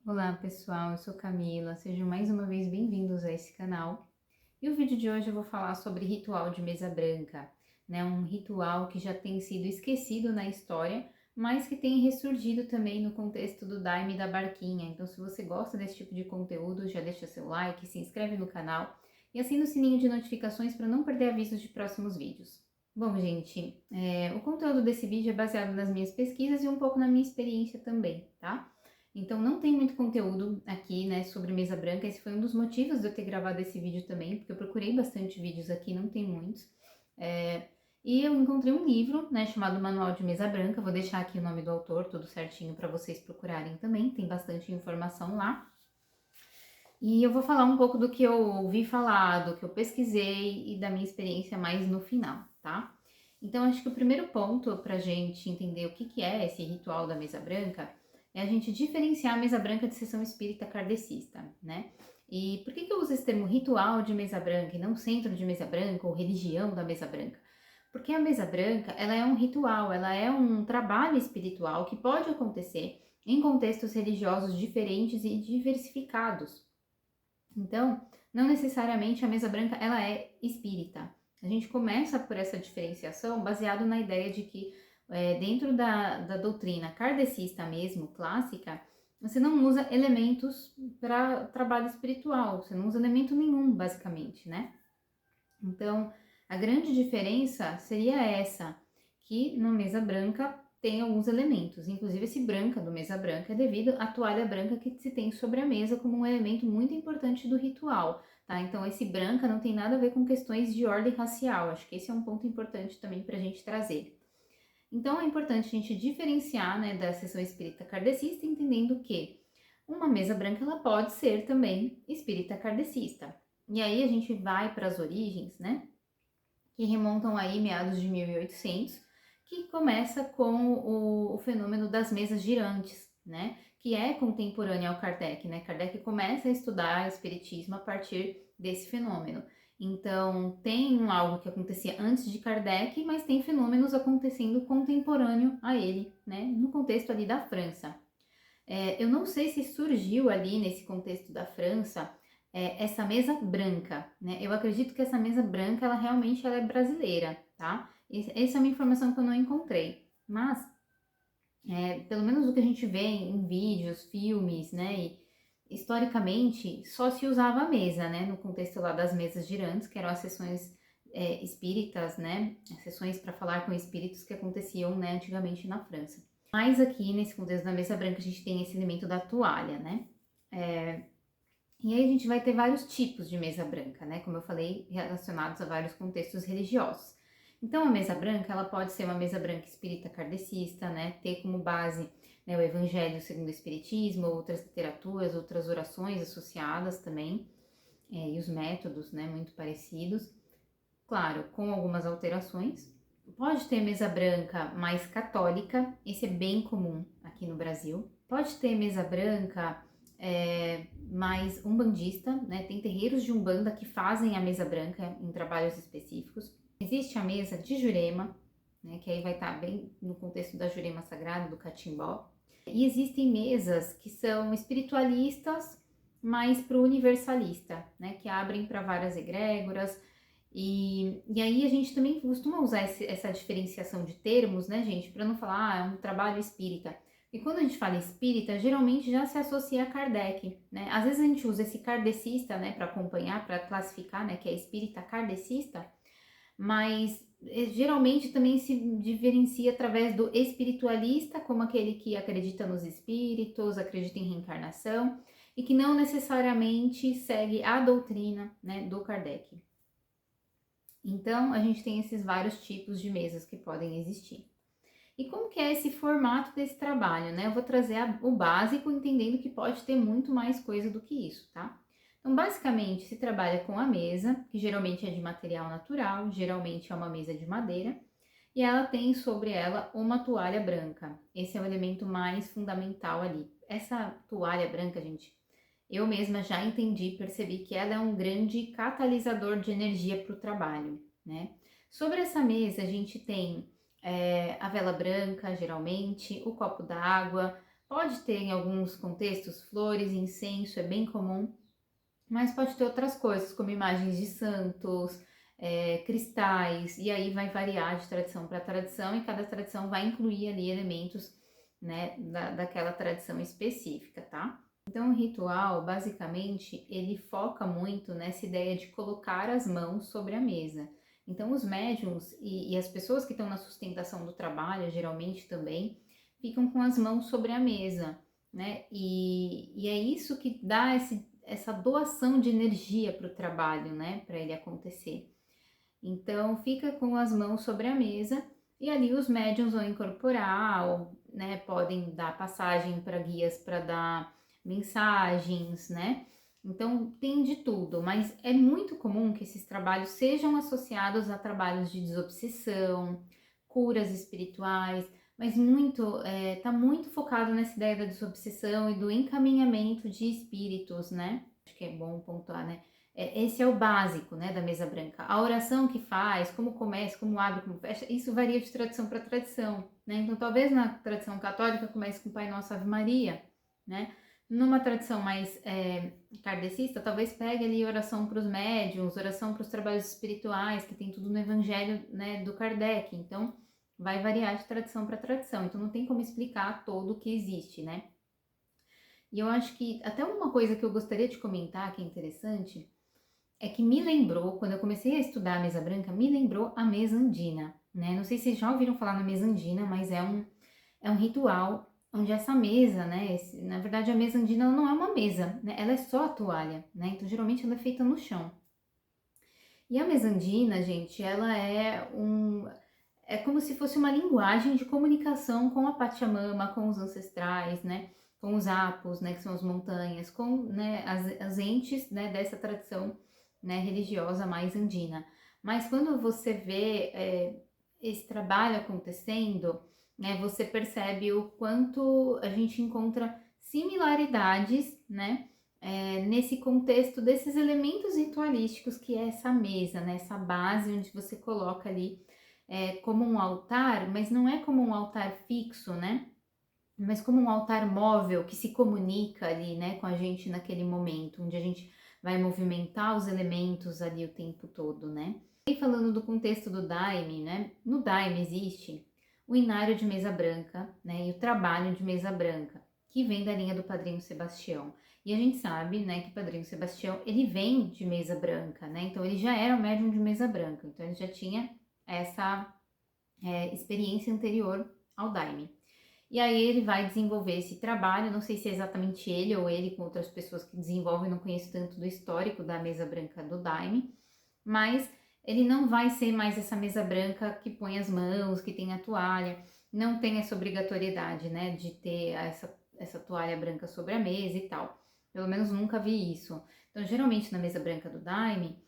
Olá pessoal, eu sou Camila, sejam mais uma vez bem-vindos a esse canal. E o vídeo de hoje eu vou falar sobre ritual de mesa branca, né? Um ritual que já tem sido esquecido na história, mas que tem ressurgido também no contexto do Daime da Barquinha. Então, se você gosta desse tipo de conteúdo, já deixa seu like, se inscreve no canal e assina o sininho de notificações para não perder avisos de próximos vídeos. Bom, gente, o conteúdo desse vídeo é baseado nas minhas pesquisas e um pouco na minha experiência também, tá? Então não tem muito conteúdo aqui, né, sobre mesa branca. Esse foi um dos motivos de eu ter gravado esse vídeo também, porque eu procurei bastante vídeos aqui, não tem muitos. E eu encontrei um livro, né, chamado Manual de Mesa Branca. Vou deixar aqui o nome do autor, tudo certinho para vocês procurarem também. Tem bastante informação lá. E eu vou falar um pouco do que eu ouvi falar, do que eu pesquisei e da minha experiência mais no final, tá? Então, acho que o primeiro ponto para a gente entender o que é esse ritual da mesa branca é a gente diferenciar a mesa branca de sessão espírita kardecista, né? E por que eu uso esse termo ritual de mesa branca e não centro de mesa branca ou religião da mesa branca? Porque a mesa branca, ela é um ritual, ela é um trabalho espiritual que pode acontecer em contextos religiosos diferentes e diversificados. Então, não necessariamente a mesa branca ela é espírita. A gente começa por essa diferenciação baseado na ideia de que dentro da doutrina kardecista mesmo, clássica, você não usa elementos para trabalho espiritual, você não usa elemento nenhum, basicamente, né? Então, a grande diferença seria essa, que no mesa branca tem alguns elementos, inclusive esse branca do mesa branca é devido à toalha branca que se tem sobre a mesa como um elemento muito importante do ritual, tá? Então esse branca não tem nada a ver com questões de ordem racial, acho que esse é um ponto importante também para a gente trazer. Então é importante a gente diferenciar, né, da sessão espírita kardecista, entendendo que uma mesa branca ela pode ser também espírita kardecista. E aí a gente vai para as origens, né? Que remontam aí meados de 1800, que começa com o fenômeno das mesas girantes, né? Que é contemporâneo ao Kardec, né? Kardec começa a estudar espiritismo a partir desse fenômeno. Então, tem algo que acontecia antes de Kardec, mas tem fenômenos acontecendo contemporâneo a ele, né? No contexto ali da França. Eu não sei se surgiu ali nesse contexto da França essa mesa branca, né? Eu acredito que essa mesa branca, ela realmente ela é brasileira, tá? Essa é uma informação que eu não encontrei, mas pelo menos o que a gente vê em vídeos, filmes, né? E historicamente só se usava a mesa, né? No contexto lá das mesas girantes, que eram as sessões espíritas, né? As sessões para falar com espíritos que aconteciam, né, antigamente na França. Mas aqui nesse contexto da mesa branca a gente tem esse elemento da toalha, né? E aí a gente vai ter vários tipos de mesa branca, né? Como eu falei, relacionados a vários contextos religiosos. Então a mesa branca, ela pode ser uma mesa branca espírita kardecista, né? Ter como base, né, o Evangelho segundo o Espiritismo, outras literaturas, outras orações associadas também, e os métodos, né, muito parecidos. Claro, com algumas alterações. Pode ter mesa branca mais católica, esse é bem comum aqui no Brasil. Pode ter mesa branca mais umbandista, né? Tem terreiros de umbanda que fazem a mesa branca em trabalhos específicos. Existe a mesa de Jurema, né? Que aí vai estar bem no contexto da Jurema Sagrada, do catimbó. E existem mesas que são espiritualistas, mais para o universalista, né? Que abrem para várias egrégoras. E aí a gente também costuma usar essa diferenciação de termos, né, gente, para não falar, é um trabalho espírita. E quando a gente fala espírita, geralmente já se associa a Kardec, né? Às vezes a gente usa esse kardecista, né, para acompanhar, para classificar, né, que é espírita kardecista, mas geralmente também se diferencia através do espiritualista, como aquele que acredita nos espíritos, acredita em reencarnação e que não necessariamente segue a doutrina, né, do Kardec. Então, a gente tem esses vários tipos de mesas que podem existir. E como que é esse formato desse trabalho, né? Eu vou trazer o básico, entendendo que pode ter muito mais coisa do que isso, tá? Então, basicamente, se trabalha com a mesa, que geralmente é de material natural, geralmente é uma mesa de madeira, e ela tem sobre ela uma toalha branca. Esse é o elemento mais fundamental ali. Essa toalha branca, gente, eu mesma já entendi, percebi que ela é um grande catalisador de energia para o trabalho, né? Sobre essa mesa, a gente tem a vela branca, geralmente, o copo d'água, Pode ter em alguns contextos flores, incenso, é bem comum, mas pode ter outras coisas, como imagens de santos, cristais, e aí vai variar de tradição para tradição, e cada tradição vai incluir ali elementos, né, daquela tradição específica, tá? Então, o ritual, basicamente, ele foca muito nessa ideia de colocar as mãos sobre a mesa. Então, os médiums e as pessoas que estão na sustentação do trabalho, geralmente também, ficam com as mãos sobre a mesa, né? E é isso que dá essa doação de energia para o trabalho, né? Para ele acontecer. Então, fica com as mãos sobre a mesa e ali os médiums vão incorporar, ou, né, podem dar passagem para guias para dar mensagens, né? Então, tem de tudo, mas é muito comum que esses trabalhos sejam associados a trabalhos de desobsessão, curas espirituais, mas tá muito focado nessa ideia da desobsessão e do encaminhamento de espíritos, né? Acho que é bom pontuar, né? Esse é o básico, né, da mesa branca. A oração que faz, como começa, como abre, como fecha, isso varia de tradição para tradição, né? Então, talvez na tradição católica comece com Pai Nosso, Ave Maria, né? Numa tradição mais kardecista, talvez pegue ali oração para os médiuns, oração para os trabalhos espirituais, que tem tudo no Evangelho, né, do Kardec. Então, vai variar de tradição para tradição. Então, não tem como explicar todo o que existe, né? E eu acho que até uma coisa que eu gostaria de comentar, que é interessante, é que me lembrou, quando eu comecei a estudar a mesa branca, me lembrou a mesa andina, né? Não sei se vocês já ouviram falar na mesa andina, mas é um ritual onde essa mesa, né? Na verdade, a mesa andina ela não é uma mesa, né? Ela é só a toalha, né? Então, geralmente, ela é feita no chão. E a mesa andina, gente, ela é como se fosse uma linguagem de comunicação com a Pachamama, com os ancestrais, né? Com os apos, né? Que são as montanhas, com, né, as entes, né, dessa tradição, né, religiosa mais andina. Mas quando você vê esse trabalho acontecendo, né, você percebe o quanto a gente encontra similaridades, né? Nesse contexto desses elementos ritualísticos que é essa mesa, né? Essa base onde você coloca ali como um altar, mas não é como um altar fixo, né? Mas como um altar móvel que se comunica ali, né, com a gente naquele momento, onde a gente vai movimentar os elementos ali o tempo todo, né? E falando do contexto do Daime, né? No Daime existe o inário de mesa branca, né, e o trabalho de mesa branca, que vem da linha do Padrinho Sebastião. E a gente sabe, né, que Padrinho Sebastião, ele vem de mesa branca, né? Então ele já era o médium de mesa branca, então ele já tinha essa experiência anterior ao Daime. E aí ele vai desenvolver esse trabalho, não sei se é exatamente ele ou ele com outras pessoas que desenvolvem, não conheço tanto do histórico da mesa branca do Daime, mas ele não vai ser mais essa mesa branca que põe as mãos, que tem a toalha, não tem essa obrigatoriedade, né, de ter essa toalha branca sobre a mesa e tal. Pelo menos nunca vi isso. Então, geralmente na mesa branca do Daime,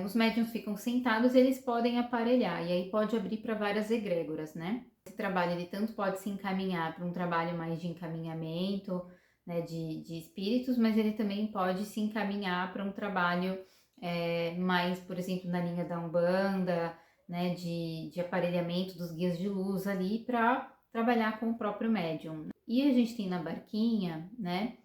os médiuns ficam sentados e eles podem aparelhar, e aí pode abrir para várias egrégoras, né? Esse trabalho ele tanto pode se encaminhar para um trabalho mais de encaminhamento, né, de espíritos, mas ele também pode se encaminhar para um trabalho mais, por exemplo, na linha da Umbanda, né, de aparelhamento dos guias de luz ali para trabalhar com o próprio médium. E a gente tem na barquinha, né?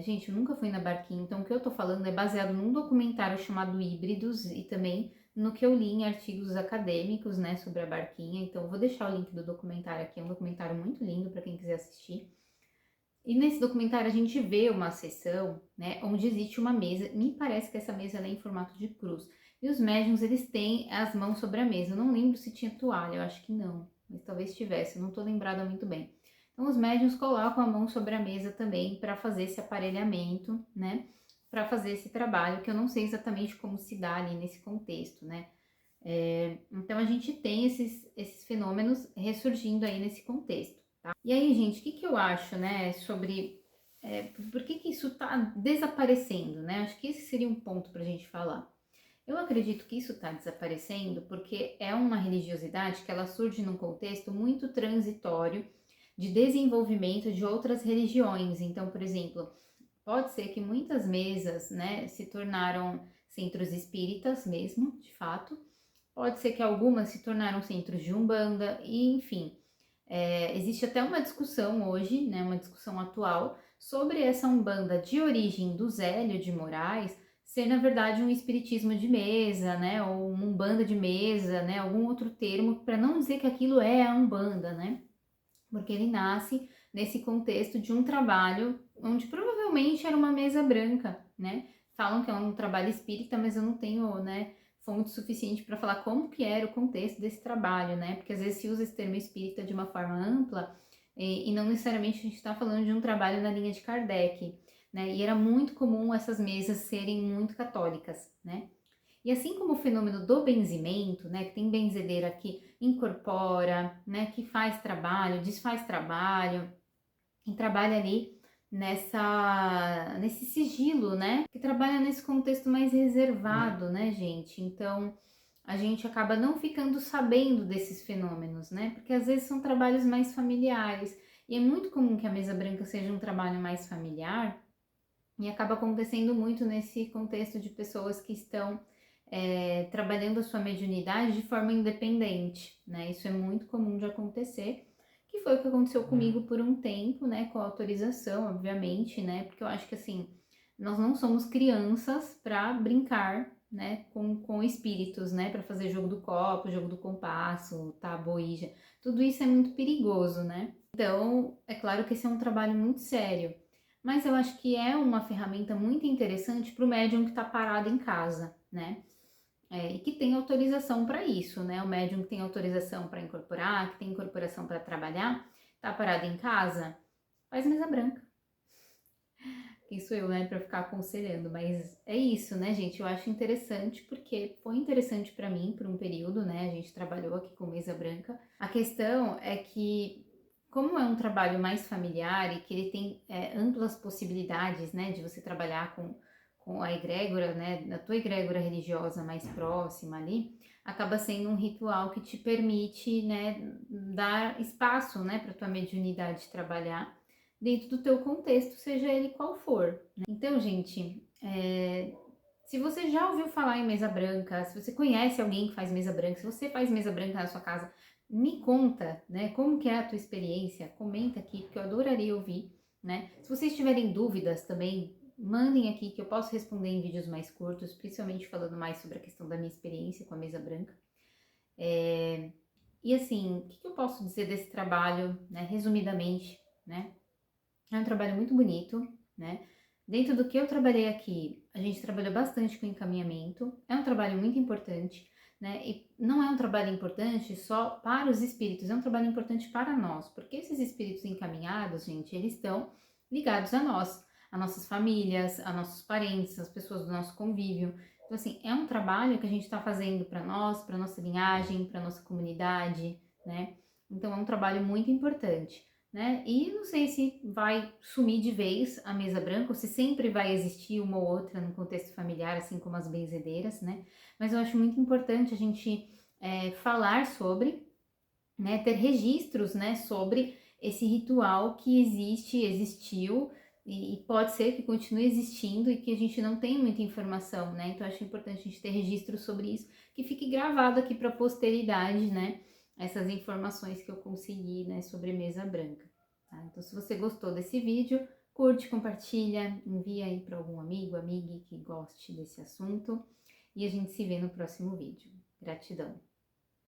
Gente, eu nunca fui na barquinha, então o que eu tô falando é baseado num documentário chamado Híbridos e também no que eu li em artigos acadêmicos, né, sobre a barquinha. Então eu vou deixar o link do documentário aqui, é um documentário muito lindo para quem quiser assistir. E nesse documentário a gente vê uma sessão, né, onde existe uma mesa, me parece que essa mesa é em formato de cruz. E os médiuns, eles têm as mãos sobre a mesa. Eu não lembro se tinha toalha, eu acho que não, mas talvez tivesse, eu não tô lembrada muito bem. Então os médiuns colocam a mão sobre a mesa também para fazer esse aparelhamento, né, para fazer esse trabalho, que eu não sei exatamente como se dá ali nesse contexto, né. Então a gente tem esses fenômenos ressurgindo aí nesse contexto. Tá? E aí, gente, o que eu acho, né, sobre por que isso está desaparecendo, né? Acho que esse seria um ponto para a gente falar. Eu acredito que isso está desaparecendo porque é uma religiosidade que ela surge num contexto muito transitório de desenvolvimento de outras religiões. Então, por exemplo, pode ser que muitas mesas, né, se tornaram centros espíritas mesmo, de fato. Pode ser que algumas se tornaram centros de umbanda e, enfim, Existe até uma discussão hoje, né, uma discussão atual, sobre essa Umbanda de origem do Zélio de Moraes ser, na verdade, um espiritismo de mesa, né, ou uma Umbanda de mesa, né, algum outro termo, para não dizer que aquilo é a Umbanda, né, porque ele nasce nesse contexto de um trabalho onde provavelmente era uma mesa branca, né? Falam que é um trabalho espírita, mas eu não tenho, né, fonte suficiente para falar como que era o contexto desse trabalho, né? Porque às vezes se usa esse termo espírita de uma forma ampla e não necessariamente a gente está falando de um trabalho na linha de Kardec, né? E era muito comum essas mesas serem muito católicas, né? E assim como o fenômeno do benzimento, né, que tem benzedeira que incorpora, né, que faz trabalho, desfaz trabalho, e trabalha ali nesse sigilo, né, que trabalha nesse contexto mais reservado, né, gente? Então, a gente acaba não ficando sabendo desses fenômenos, né? Porque às vezes são trabalhos mais familiares. E é muito comum que a mesa branca seja um trabalho mais familiar, e acaba acontecendo muito nesse contexto de pessoas que estão trabalhando a sua mediunidade de forma independente, né? Isso é muito comum de acontecer, que foi o que aconteceu comigo por um tempo, né? Com autorização, obviamente, né? Porque eu acho que assim, nós não somos crianças para brincar, né? Com espíritos, né? Para fazer jogo do copo, jogo do compasso, tabu, ouija. Tudo isso é muito perigoso, né? Então, é claro que esse é um trabalho muito sério, mas eu acho que é uma ferramenta muito interessante para o médium que está parado em casa, né? E que tem autorização para isso, né? O médium que tem autorização para incorporar, que tem incorporação para trabalhar, tá parado em casa, faz mesa branca. Quem sou eu, né, para ficar aconselhando, mas é isso, né, gente? Eu acho interessante porque foi interessante para mim por um período, né? A gente trabalhou aqui com mesa branca. A questão é que, como é um trabalho mais familiar e que ele tem amplas possibilidades, né, de você trabalhar com a egrégora, né, da tua egrégora religiosa mais próxima ali, acaba sendo um ritual que te permite, né, dar espaço, né, para tua mediunidade trabalhar dentro do teu contexto, seja ele qual for. Né? Então, gente, se você já ouviu falar em mesa branca, se você conhece alguém que faz mesa branca, se você faz mesa branca na sua casa, me conta, né, como que é a tua experiência, comenta aqui, porque eu adoraria ouvir, né? Se vocês tiverem dúvidas também, mandem aqui que eu posso responder em vídeos mais curtos, principalmente falando mais sobre a questão da minha experiência com a mesa branca. E assim, o que eu posso dizer desse trabalho, né, resumidamente, né? É um trabalho muito bonito, né? Dentro do que eu trabalhei aqui, a gente trabalhou bastante com encaminhamento. É um trabalho muito importante, né? E não é um trabalho importante só para os espíritos, é um trabalho importante para nós, porque esses espíritos encaminhados, gente, eles estão ligados a nós, a nossas famílias, a nossos parentes, as pessoas do nosso convívio. Então, assim, é um trabalho que a gente está fazendo para nós, para nossa linhagem, para nossa comunidade, né? Então, é um trabalho muito importante. Né? E não sei se vai sumir de vez a mesa branca ou se sempre vai existir uma ou outra no contexto familiar, assim como as benzedeiras, né? Mas eu acho muito importante a gente falar sobre, né? Ter registros, né? Sobre esse ritual que existiu e pode ser que continue existindo e que a gente não tem muita informação, né? Então eu acho importante a gente ter registros sobre isso, que fique gravado aqui para a posteridade, né? Essas informações que eu consegui, né, sobre mesa branca. Tá? Então, se você gostou desse vídeo, curte, compartilha, envia aí para algum amigo, amiga que goste desse assunto e a gente se vê no próximo vídeo. Gratidão!